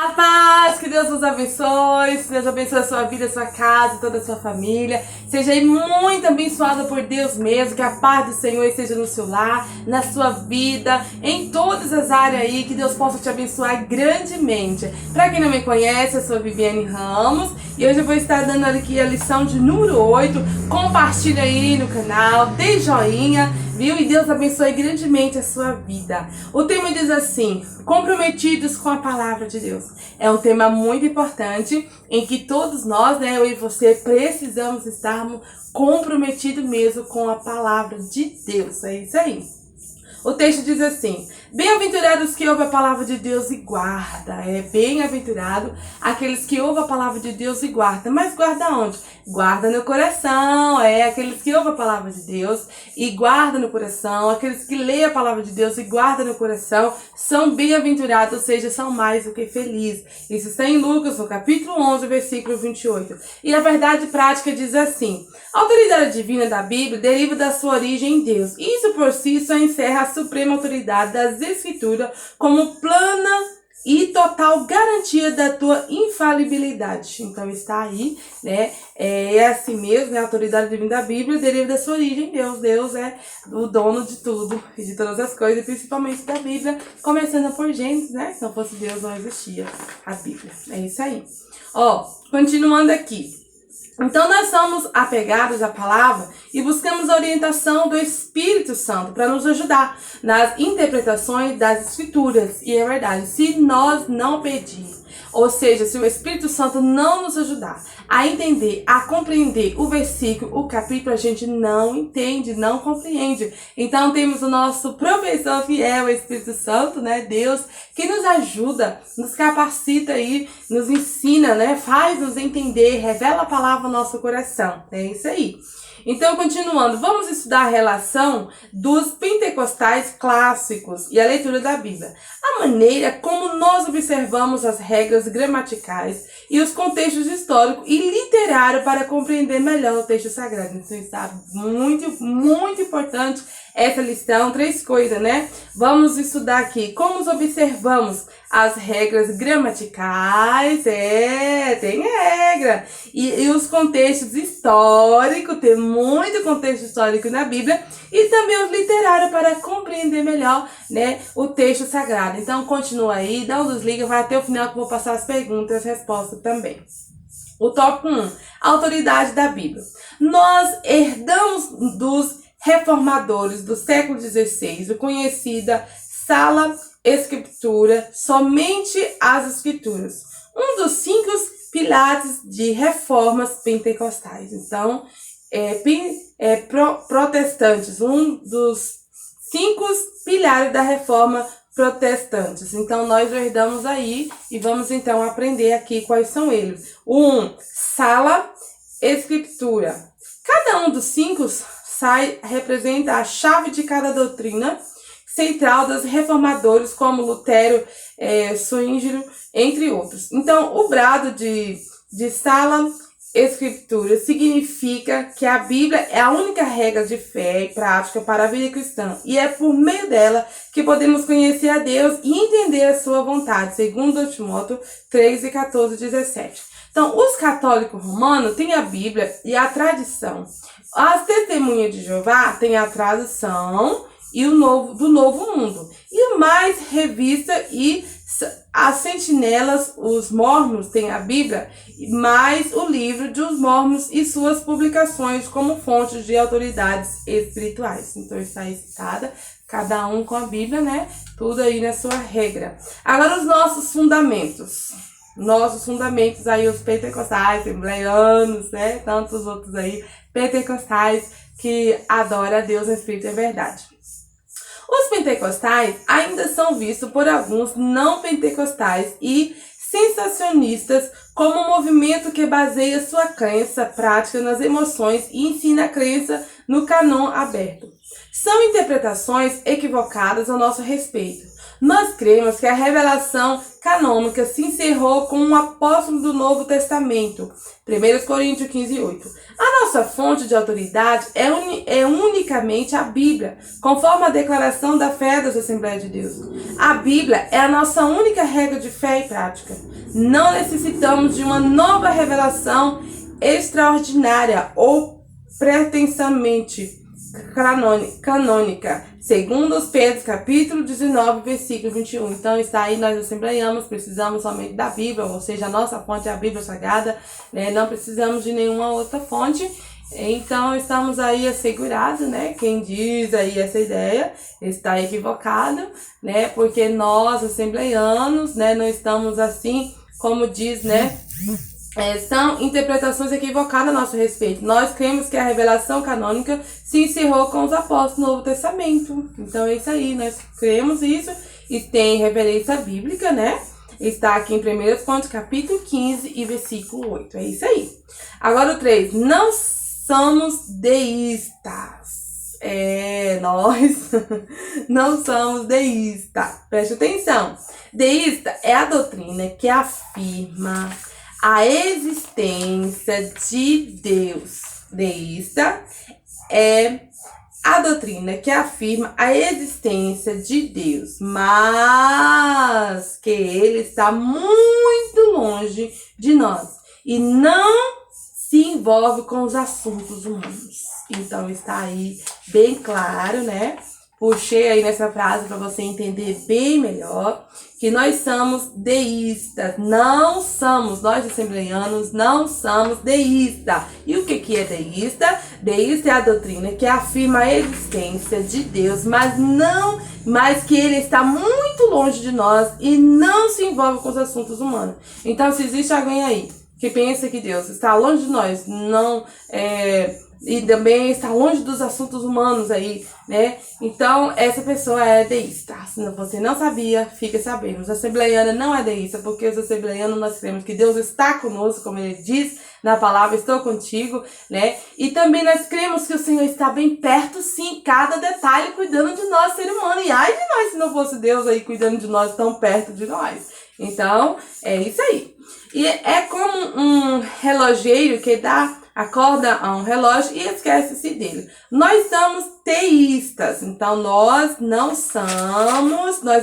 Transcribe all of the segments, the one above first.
A paz, que Deus nos abençoe, que Deus abençoe a sua vida, a sua casa, toda a sua família. Seja aí muito abençoada por Deus mesmo, que a paz do Senhor esteja no seu lar, na sua vida, em todas as áreas aí, que Deus possa te abençoar grandemente. Para quem não me conhece, eu sou Viviane Ramos e hoje eu vou estar dando aqui a lição de número 8. Compartilha aí no canal, dê joinha, viu? E Deus abençoe grandemente a sua vida. O tema diz assim: comprometidos com a palavra de Deus. É um tema muito importante em que todos nós, né, eu e você, precisamos estarmos comprometidos mesmo com a palavra de Deus. É isso aí. O texto diz assim: bem-aventurados que ouvem a palavra de Deus e guarda. Bem-aventurado aqueles que ouvem a palavra de Deus e guarda. Mas guarda onde? Guarda no coração. Aqueles que ouvem a palavra de Deus e guarda no coração. Aqueles que leem a palavra de Deus e guardam no coração são bem-aventurados, ou seja, são mais do que felizes. Isso está em Lucas, no capítulo 11, versículo 28. E a verdade prática diz assim: a autoridade divina da Bíblia deriva da sua origem em Deus. Isso por si só encerra a suprema autoridade das Escrituras como plana e total garantia da tua infalibilidade. Então está aí, né? É assim mesmo, né? A autoridade divina da Bíblia deriva da sua origem em Deus. Deus é o dono de tudo e de todas as coisas, principalmente da Bíblia, começando por Gênesis, né? Se não fosse Deus, não existia a Bíblia. É isso aí. Continuando aqui. Então nós somos apegados à palavra e buscamos a orientação do Espírito Santo para nos ajudar nas interpretações das Escrituras. E é verdade, se nós não pedirmos, ou seja, se o Espírito Santo não nos ajudar a entender, a compreender o versículo, o capítulo, a gente não entende, não compreende. Então temos o nosso professor fiel, o Espírito Santo, né? Deus, que nos ajuda, nos capacita aí, nos ensina, né? Faz-nos entender, revela a palavra no nosso coração. É isso aí. Então, continuando, vamos estudar a relação dos pentecostais clássicos e a leitura da Bíblia. A maneira como nós observamos as regras gramaticais e os contextos históricos e literários para compreender melhor o texto sagrado. Então, está muito, muito importante essa lição. 3 coisas, né? Vamos estudar aqui como observamos as regras gramaticais, tem regra, e os contextos históricos, tem muito contexto histórico na Bíblia, e também os literários para compreender melhor, né, o texto sagrado. Então continua aí, dá um desliga, vai até o final que eu vou passar as perguntas e as respostas também. O tópico 1, autoridade da Bíblia. Nós herdamos dos reformadores do século XVI, o conhecida Sola Escritura, somente as Escrituras. Um dos 5 pilares de reformas pentecostais. Então, protestantes, um dos 5 pilares da reforma protestantes. Então, nós herdamos aí e vamos então aprender aqui quais são eles. 1, Sola Escritura. Cada um dos 5 representa a chave de cada doutrina central dos reformadores, como Lutero, Zwingli, entre outros. Então, o brado de Sola Escritura significa que a Bíblia é a única regra de fé e prática para a vida cristã, e é por meio dela que podemos conhecer a Deus e entender a sua vontade, segundo Timóteo 3, 14 e 17. Então, os católicos romanos têm a Bíblia e a tradição. As testemunhas de Jeová têm a tradição e do Novo Mundo. E mais revista e as sentinelas, os mormons, têm a Bíblia, mais o livro dos mormons e suas publicações como fontes de autoridades espirituais. Então está aí citada, cada um com a Bíblia, né? Tudo aí na sua regra. Agora os nossos fundamentos. Aí, os pentecostais, assembleianos, né? Tantos outros aí, pentecostais, que adoram a Deus em espírito e verdade. Os pentecostais ainda são vistos por alguns não pentecostais e sensacionistas como um movimento que baseia sua crença prática nas emoções e ensina a crença no cânon aberto. São interpretações equivocadas a nosso respeito. Nós cremos que a revelação canônica se encerrou com um apóstolo do Novo Testamento. 1 Coríntios 15:8. A nossa fonte de autoridade é unicamente a Bíblia, conforme a declaração da fé das Assembleias de Deus. A Bíblia é a nossa única regra de fé e prática. Não necessitamos de uma nova revelação extraordinária ou pretensamente canônica, segundo os Pedro, capítulo 19, versículo 21. Então está aí, nós assembleianos, precisamos somente da Bíblia, ou seja, a nossa fonte é a Bíblia Sagrada, né? Não precisamos de nenhuma outra fonte. Então estamos aí assegurados, né? Quem diz aí essa ideia está equivocado, né? Porque nós, assembleianos, né, não estamos assim, como diz, né? São interpretações equivocadas a nosso respeito. Nós cremos que a revelação canônica se encerrou com os apóstolos do Novo Testamento. Então é isso aí, nós cremos isso e tem referência bíblica, né? Está aqui em 1 Coríntios, capítulo 15 e versículo 8. É isso aí. Agora o 3. Não somos deístas. Nós não somos deístas. Preste atenção. Deísta é a doutrina que afirma a existência de Deus. Deísta é a doutrina que afirma a existência de Deus, mas que Ele está muito longe de nós e não se envolve com os assuntos humanos. Então está aí bem claro, né? Puxei aí nessa frase para você entender bem melhor que nós somos deístas, não somos, nós assembleianos não somos deístas. E o que é deísta? Deísta é a doutrina que afirma a existência de Deus, mas que Ele está muito longe de nós e não se envolve com os assuntos humanos. Então, se existe alguém aí que pensa que Deus está longe de nós, e também está longe dos assuntos humanos aí, né? Então, essa pessoa é deísta. Se você não sabia, fica sabendo. Os assembleianos não é deísta, porque os assembleianos nós cremos que Deus está conosco, como Ele diz na palavra, estou contigo, né? E também nós cremos que o Senhor está bem perto, sim, cada detalhe, cuidando de nós, ser humano. E ai de nós, se não fosse Deus aí cuidando de nós, tão perto de nós. Então, é isso aí. E é como um relojeiro que acorda a um relógio e esquece-se dele. Nós somos teístas, então nós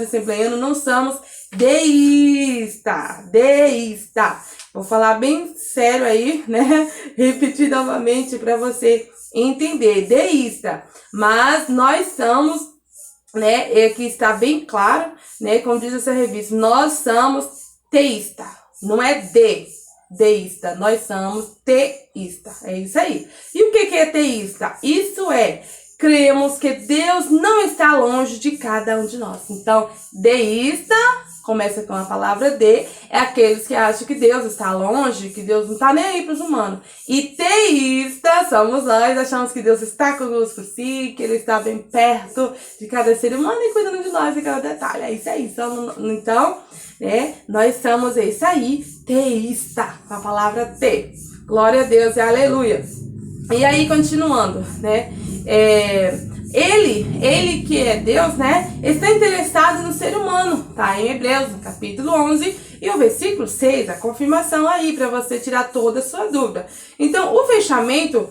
assembleianos não somos deísta. Vou falar bem sério aí, né? Repetir novamente para você entender. Deísta, mas nós somos, né? Aqui está bem claro, né? Como diz essa revista, nós somos teísta, não é deísta, nós somos teísta, é isso aí. E o que é teísta? Isso é, cremos que Deus não está longe de cada um de nós. Então, deísta, começa com a palavra de, é aqueles que acham que Deus está longe, que Deus não está nem aí para os humanos. E teísta somos nós, achamos que Deus está conosco sim, que Ele está bem perto de cada ser humano e cuidando de nós em cada detalhe. É isso aí. Então, né, nós somos isso aí, teísta, com a palavra te. Glória a Deus e aleluia. E aí, continuando, né? Ele que é Deus, né? Está interessado no ser humano, tá? Em Hebreus, no capítulo 11 e o versículo 6, a confirmação aí para você tirar toda a sua dúvida. Então, o fechamento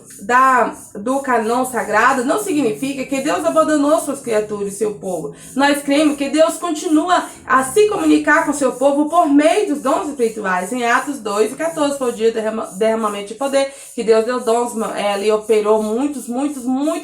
do cânon sagrado não significa que Deus abandonou suas criaturas e seu povo. Nós cremos que Deus continua a se comunicar com seu povo por meio dos dons espirituais. Em Atos 2:14 foi o dia do derramamento de poder, que Deus deu dons, ali operou muito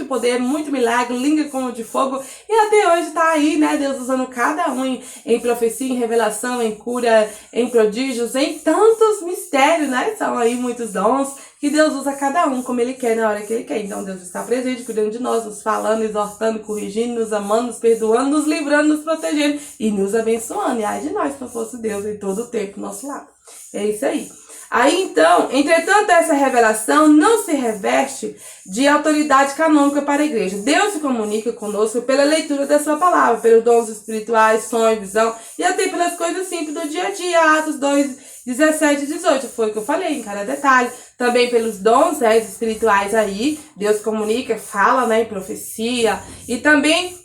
poder, muito milagre, língua como de fogo, e até hoje está aí, né? Deus usando cada um em profecia, em revelação, em cura, em prodígios, em tantos mistérios, né? São aí muitos dons que Deus usa cada um como Ele quer, na hora que Ele quer. Então Deus está presente, cuidando de nós, nos falando, exortando, corrigindo, nos amando, nos perdoando, nos livrando, nos protegendo e nos abençoando. E ai de nós, se não fosse Deus em todo o tempo do nosso lado. É isso aí. Aí então, entretanto, essa revelação não se reveste de autoridade canônica para a igreja. Deus se comunica conosco pela leitura da sua palavra, pelos dons espirituais, sonho, visão e até pelas coisas simples do dia a dia. Atos 2:17 e 18, foi o que eu falei em cada detalhe. Também pelos dons espirituais aí, Deus comunica, fala, né, em profecia. E também,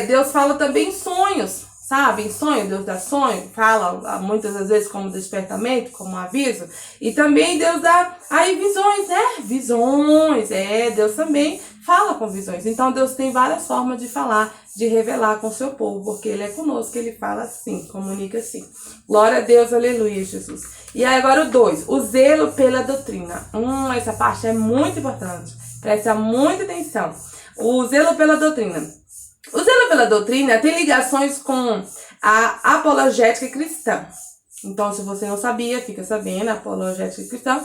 Deus fala também em sonhos. sabe? Em sonho, Deus dá sonho, fala muitas das vezes como despertamento, como aviso. E também Deus dá aí visões, né? Visões, Deus também fala com visões. Então Deus tem várias formas de falar, de revelar com o seu povo, porque Ele é conosco, Ele fala assim, comunica assim. Glória a Deus, aleluia, Jesus. E aí agora o 2, o zelo pela doutrina. Essa parte é muito importante, presta muita atenção. O zelo pela doutrina. O zelo pela doutrina tem ligações com a apologética cristã. Então, se você não sabia, fica sabendo, a apologética cristã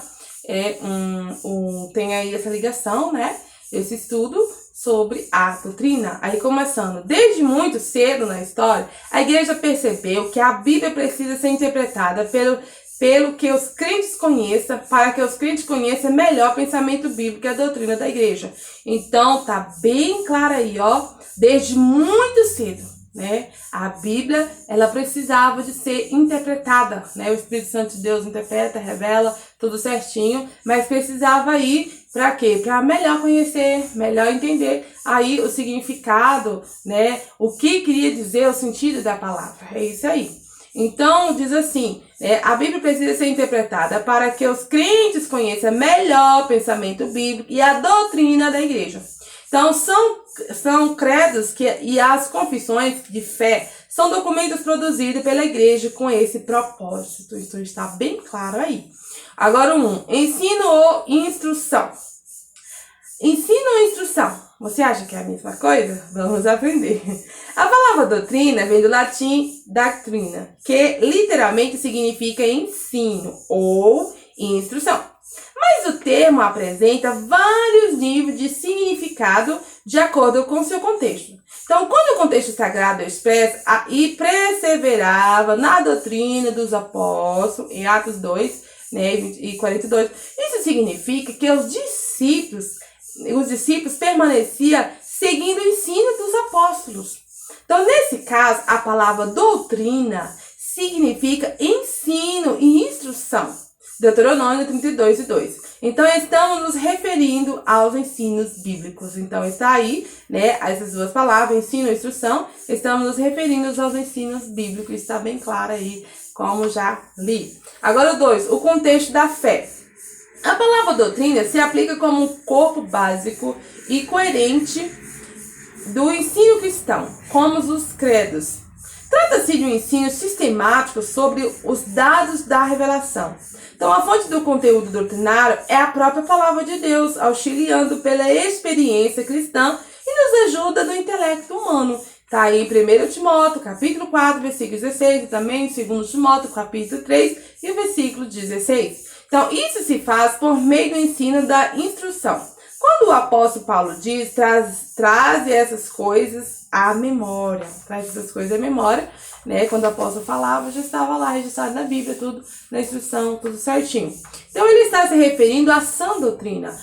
tem aí essa ligação, né? Esse estudo sobre a doutrina. Aí, começando, desde muito cedo na história, a igreja percebeu que a Bíblia precisa ser interpretada pelo que os crentes conheçam, para que os crentes conheçam melhor o pensamento bíblico e a doutrina da igreja. Então, tá bem claro aí, desde muito cedo, né? A Bíblia, ela precisava de ser interpretada, né? O Espírito Santo de Deus interpreta, revela, tudo certinho, mas precisava aí, para quê? Para melhor conhecer, melhor entender aí o significado, né? O que queria dizer, o sentido da palavra. É isso aí. Então, diz assim, a Bíblia precisa ser interpretada para que os crentes conheçam melhor o pensamento bíblico e a doutrina da igreja. Então, são credos e as confissões de fé são documentos produzidos pela igreja com esse propósito. Isso está bem claro aí. Agora, ensino ou instrução. Ensino ou instrução? Você acha que é a mesma coisa? Vamos aprender. A palavra doutrina vem do latim doctrina, que literalmente significa ensino ou instrução. Mas o termo apresenta vários níveis de significado de acordo com seu contexto. Então, quando o contexto sagrado expressa e perseverava na doutrina dos apóstolos, em Atos 2, né, e 42, isso significa que os discípulos permaneciam seguindo o ensino dos apóstolos. Então, nesse caso, a palavra doutrina significa ensino e instrução. Deuteronômio 32, 2. Então, estamos nos referindo aos ensinos bíblicos. Então, está aí, né, essas duas palavras, ensino e instrução, estamos nos referindo aos ensinos bíblicos. Está bem claro aí, como já li. Agora, o 2, o contexto da fé. A palavra doutrina se aplica como um corpo básico e coerente do ensino cristão, como os credos. Trata-se de um ensino sistemático sobre os dados da revelação. Então, a fonte do conteúdo doutrinário é a própria palavra de Deus, auxiliando pela experiência cristã e nos ajuda no intelecto humano. Está aí em 1 Timóteo, capítulo 4, versículo 16, e também em 2 Timóteo, capítulo 3, e o versículo 16. Então, isso se faz por meio do ensino da instrução. Quando o apóstolo Paulo diz, traz essas coisas à memória, traz essas coisas à memória, né? Quando o apóstolo falava, já estava lá registrado na Bíblia, tudo na instrução, tudo certinho. Então, ele está se referindo à sã doutrina,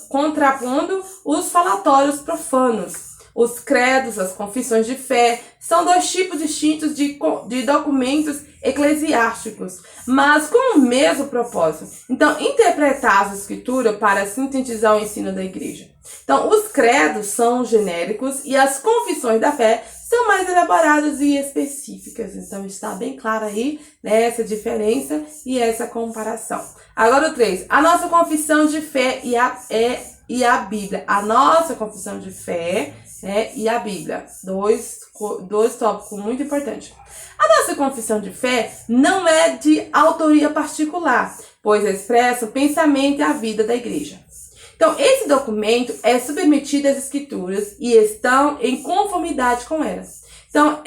contrapondo os falatórios profanos. Os credos, as confissões de fé, são dois tipos distintos de documentos eclesiásticos, mas com o mesmo propósito. Então, interpretar as escrituras para sintetizar o ensino da igreja. Então, os credos são genéricos e as confissões da fé são mais elaboradas e específicas. Então, está bem claro aí, né, essa diferença e essa comparação. Agora, o 3. A nossa confissão de fé e a Bíblia. A nossa confissão de fé, né, e a Bíblia. Dois tópicos muito importantes. A nossa confissão de fé não é de autoria particular, pois expressa o pensamento e a vida da igreja. Então, esse documento é submetido às escrituras e estão em conformidade com elas. Então,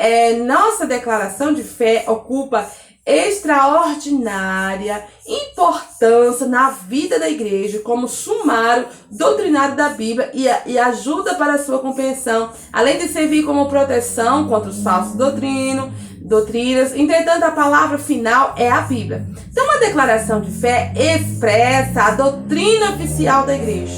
nossa declaração de fé ocupa extraordinária importância na vida da igreja como sumário doutrinário da Bíblia e ajuda para a sua compreensão, além de servir como proteção contra os falsos doutrinas. Entretanto, a palavra final é a Bíblia. Então, uma declaração de fé expressa a doutrina oficial da igreja.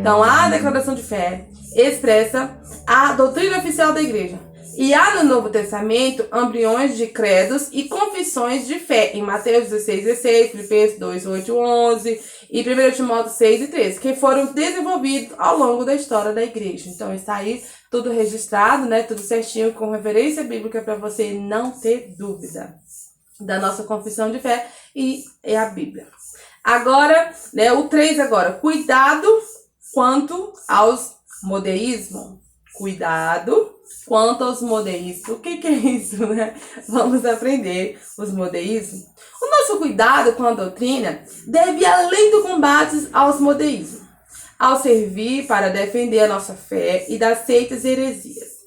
Então, a declaração de fé expressa a doutrina oficial da igreja. E há no Novo Testamento embriões de credos e confissões de fé, em Mateus 16:16, Filipenses 2:8-11 e 1 Timóteo 6:13, que foram desenvolvidos ao longo da história da igreja. Então está aí tudo registrado, né? Tudo certinho, com referência bíblica, para você não ter dúvida da nossa confissão de fé, e é a Bíblia. Agora, né, o 3 agora, cuidado quanto aos modeísmos. Cuidado quanto aos modeísmos. O que é isso, né? Vamos aprender os modeísmos. O nosso cuidado com a doutrina deve ir além do combate aos modeísmos, ao servir para defender a nossa fé e das seitas e heresias.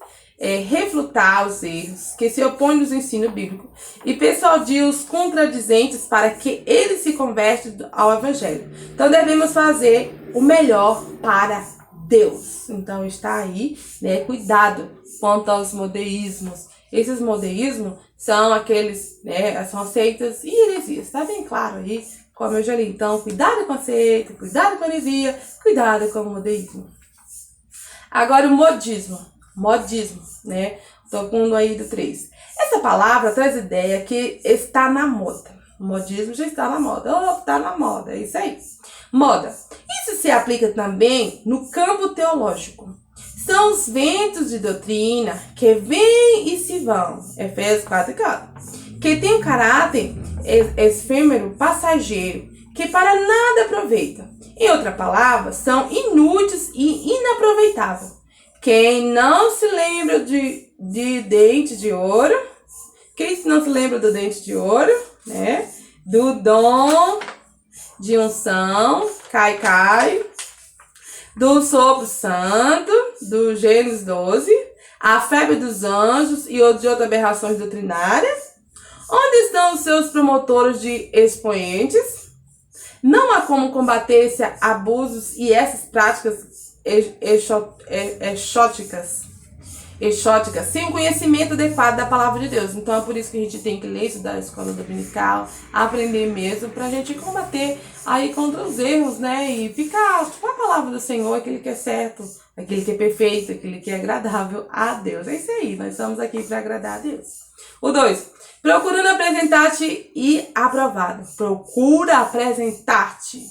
Refutar os erros que se opõem nos ensinos bíblicos e persuadir os contradizentes para que eles se convertam ao Evangelho. Então devemos fazer o melhor para Deus. Então está aí, né? Cuidado quanto aos modeísmos. Esses modeísmos são aqueles, né? São seitas e heresias. Está bem claro aí, como eu já li. Então, cuidado com a seita, cuidado com a heresia, cuidado com o modeísmo. Agora o modismo, né? Tô com um aí do 3. Essa palavra traz ideia que está na moda. O modismo já está na moda. Está na moda, é isso aí. Moda. Isso se aplica também no campo teológico. São os ventos de doutrina que vêm e se vão. Efésios 4:4. Que tem um caráter efêmero, passageiro, que para nada aproveita. Em outras palavras, são inúteis e inaproveitáveis. Quem não se lembra de dente de ouro, quem não se lembra do dente de ouro, né? Do dom de unção, cai, do sopro santo, do Gênesis 12, a febre dos anjos e de outras aberrações doutrinárias. Onde estão os seus promotores de expoentes? Não há como combater esses abusos e essas práticas exóticas, sem o conhecimento adequado da palavra de Deus. Então é por isso que a gente tem que ler, estudar a escola dominical, aprender mesmo, pra gente combater aí contra os erros, né? E ficar com a palavra do Senhor, aquele que é certo, aquele que é perfeito, aquele que é agradável a Deus. É isso aí, nós estamos aqui para agradar a Deus. O 2, procurando apresentar-te e aprovado. Procura apresentar-te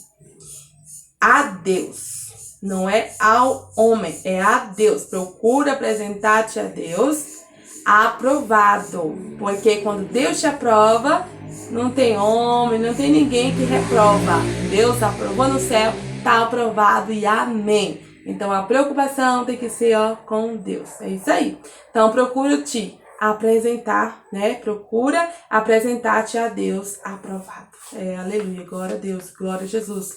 a Deus. Não é ao homem, é a Deus. Procura apresentar-te a Deus aprovado. Porque quando Deus te aprova, não tem homem, não tem ninguém que reprova. Deus aprovou no céu, está aprovado e amém. Então a preocupação tem que ser com Deus. É isso aí. Então procura te apresentar, né? Procura apresentar-te a Deus aprovado. Aleluia, glória a Deus, glória a Jesus.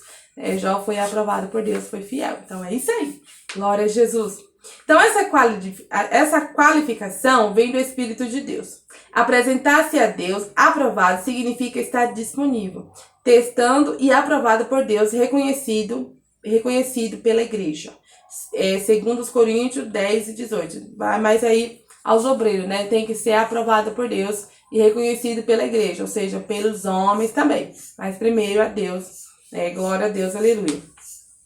Jó foi aprovado por Deus, foi fiel. Então é isso aí. Glória a Jesus. Então essa qualificação vem do Espírito de Deus. Apresentar-se a Deus aprovado significa estar disponível, testando e aprovado por Deus, reconhecido pela igreja. Segundo os Coríntios 10:18. Vai mais aí aos obreiros, né? Tem que ser aprovado por Deus e reconhecido pela igreja, ou seja, pelos homens também. Mas primeiro a Deus. Glória a Deus, aleluia.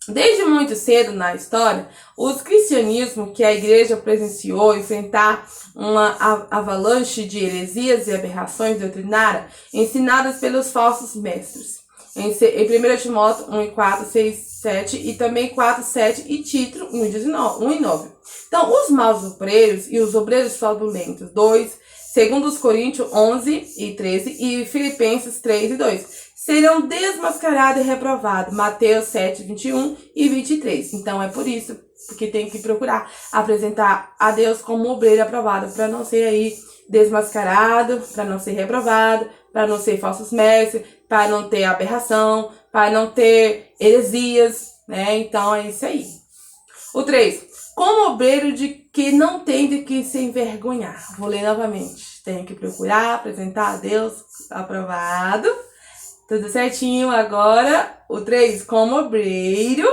Desde muito cedo na história, o cristianismo que a igreja presenciou enfrentar uma avalanche de heresias e aberrações doutrinárias ensinadas pelos falsos mestres. Em 1 Timóteo 1:4, 6, 7 e também 4:7 e Tito 1:9. Então, os maus obreiros e os obreiros fraudulentos, 2, segundo os Coríntios 11:13 e Filipenses 3:2. Serão desmascarados e reprovados. Mateus 7:21 e 23. Então é por isso que tem que procurar apresentar a Deus como obreiro aprovado, para não ser aí desmascarado, para não ser reprovado, para não ser falsos mestres, para não ter aberração, para não ter heresias, né? Então é isso aí. O 3. Como obreiro de que não tem de que se envergonhar. Vou ler novamente. Tem que procurar apresentar a Deus aprovado. Tudo certinho. Agora, o 3, como obreiro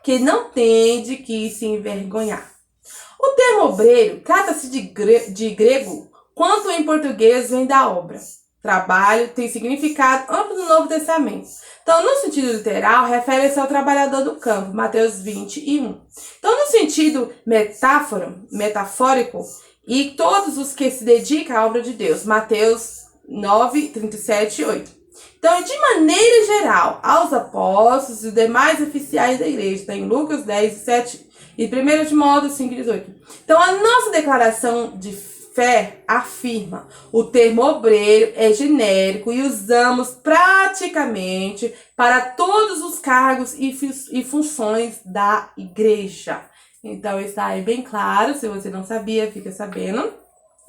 que não tem de que se envergonhar. O termo obreiro trata-se de grego, quanto em português vem da obra. Trabalho tem significado amplo no Novo Testamento. Então, no sentido literal, refere-se ao trabalhador do campo, Mateus 20:1. Então, no sentido metafórico, e todos os que se dedicam à obra de Deus. Mateus 9, 37 e 8. Então, de maneira geral, aos apóstolos e demais oficiais da igreja. Está em Lucas 10, 7 e 1 Timóteo 5, 18. Então, a nossa declaração de fé afirma: o termo obreiro é genérico e usamos praticamente para todos os cargos e funções da igreja. Então, está aí bem claro, se você não sabia, fica sabendo.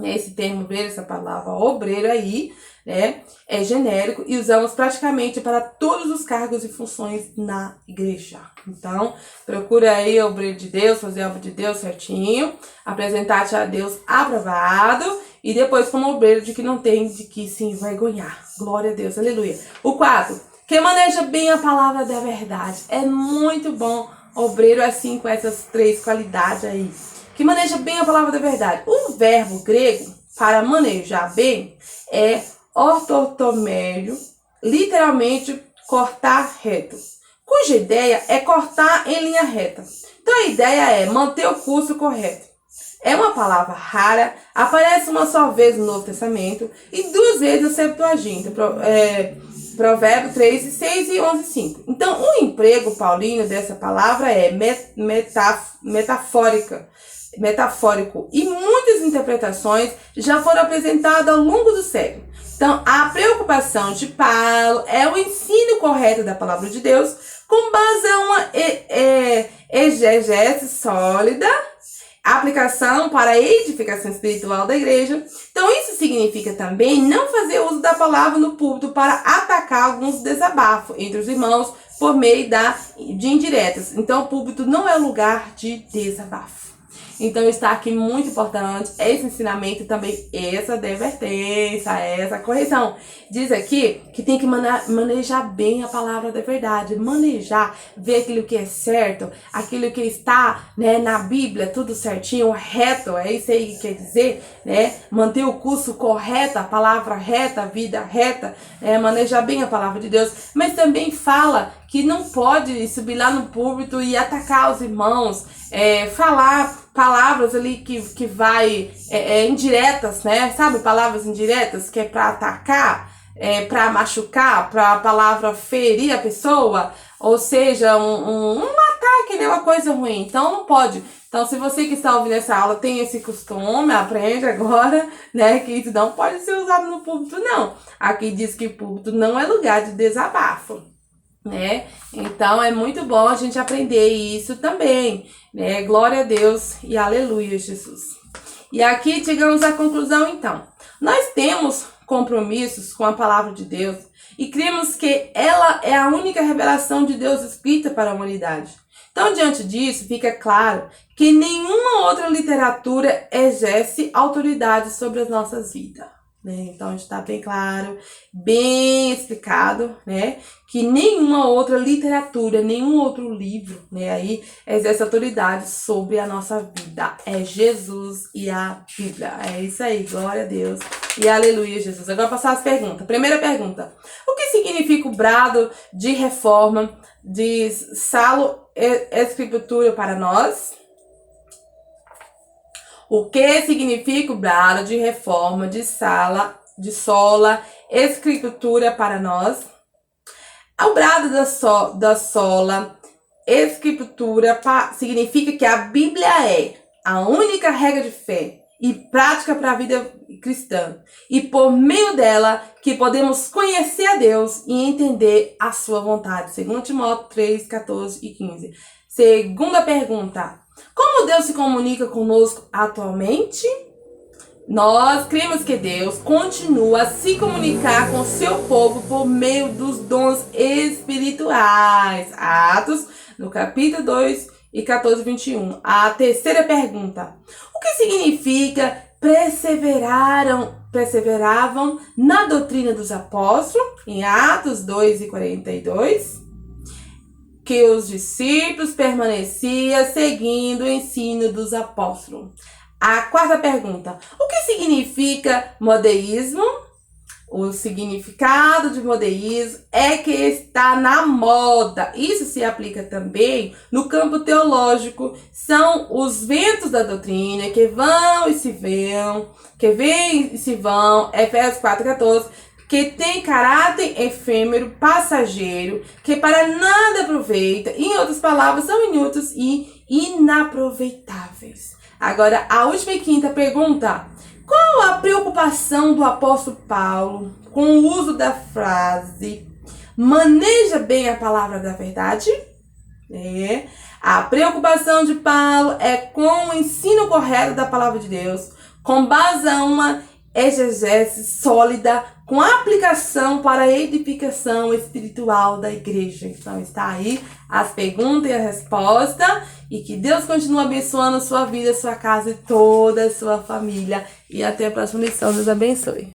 Esse termo obreiro, essa palavra obreiro aí, né, é genérico e usamos praticamente para todos os cargos e funções na igreja. Então, procura aí o obreiro de Deus, fazer a obra de Deus certinho, apresentar-te a Deus aprovado e depois como obreiro de que não tem de que se envergonhar. Glória a Deus, aleluia. O 4, que maneja bem a palavra da verdade. É muito bom obreiro assim com essas 3 qualidades aí. Que maneja bem a palavra da verdade. O verbo grego para manejar bem é ortotomélio, literalmente cortar reto, cuja ideia é cortar em linha reta. Então a ideia é manter o curso correto. É uma palavra rara, aparece uma só vez no Novo Testamento e 2 vezes na Septuaginta, Provérbio 3, 6 e 11, 5. Então o emprego paulino dessa palavra é metafórico e muitas interpretações já foram apresentadas ao longo do século. Então, a preocupação de Paulo é o ensino correto da palavra de Deus com base a uma exegese sólida, aplicação para a edificação espiritual da igreja. Então, isso significa também não fazer uso da palavra no púlpito para atacar alguns desabafos entre os irmãos por meio de indiretas. Então, o púlpito não é lugar de desabafo. Então, está aqui muito importante esse ensinamento e também essa advertência, essa correção. Diz aqui que tem que manejar bem a palavra da verdade. Manejar, ver aquilo que é certo, aquilo que está, né, na Bíblia, tudo certinho, reto. É isso aí que quer dizer, né? Manter o curso correto, a palavra reta, a vida reta. Manejar bem a palavra de Deus. Mas também fala que não pode subir lá no púlpito e atacar os irmãos, falar palavras ali que vai indiretas, né? Sabe, palavras indiretas que é para atacar, para machucar, para a palavra ferir a pessoa, ou seja, um ataque, né? Uma coisa ruim. Então não pode. Então, se você que está ouvindo essa aula tem esse costume, aprende agora, né? Que isso não pode ser usado no púlpito, não. Aqui diz que púlpito não é lugar de desabafo, né? Então é muito bom a gente aprender isso também, né? Glória a Deus e aleluia, Jesus. E aqui chegamos à conclusão, então. Nós temos compromissos com a palavra de Deus e cremos que ela é a única revelação de Deus escrita para a humanidade. Então, diante disso, fica claro que nenhuma outra literatura exerce autoridade sobre as nossas vidas, né? Então, está bem claro, bem explicado, né? Que nenhuma outra literatura, nenhum outro livro, né, aí exerce autoridade sobre a nossa vida. É Jesus e a Bíblia. É isso aí, glória a Deus e aleluia, Jesus. Agora passar as perguntas. Primeira pergunta: o que significa o brado de reforma de Salo Escritura para nós? O que significa o brado de reforma de sola Escritura para nós? O brado da sola Escritura significa que a Bíblia é a única regra de fé e prática para a vida cristã. E por meio dela que podemos conhecer a Deus e entender a sua vontade. 2 Timóteo 3, 14 e 15. Segunda pergunta: como Deus se comunica conosco atualmente? Nós cremos que Deus continua a se comunicar com seu povo por meio dos dons espirituais. Atos, no capítulo 2 e 14, 21. A terceira pergunta: o que significa perseveravam na doutrina dos apóstolos? Em Atos 2 e 42. Que os discípulos permaneciam seguindo o ensino dos apóstolos. A quarta pergunta: o que significa modeísmo? O significado de modeísmo é que está na moda. Isso se aplica também no campo teológico. São os ventos da doutrina que vão e se vão, que vêm e se vão. Efésios 4,14. Que tem caráter efêmero, passageiro, que para nada aproveita. Em outras palavras, são inúteis e inaproveitáveis. Agora, a última e quinta pergunta. Qual a preocupação do apóstolo Paulo com o uso da frase maneja bem a palavra da verdade? A preocupação de Paulo é com o ensino correto da palavra de Deus, com base a uma exegese sólida, com aplicação para a edificação espiritual da igreja. Então está aí as perguntas e a resposta. E que Deus continue abençoando a sua vida, a sua casa e toda a sua família. E até a próxima lição. Deus abençoe.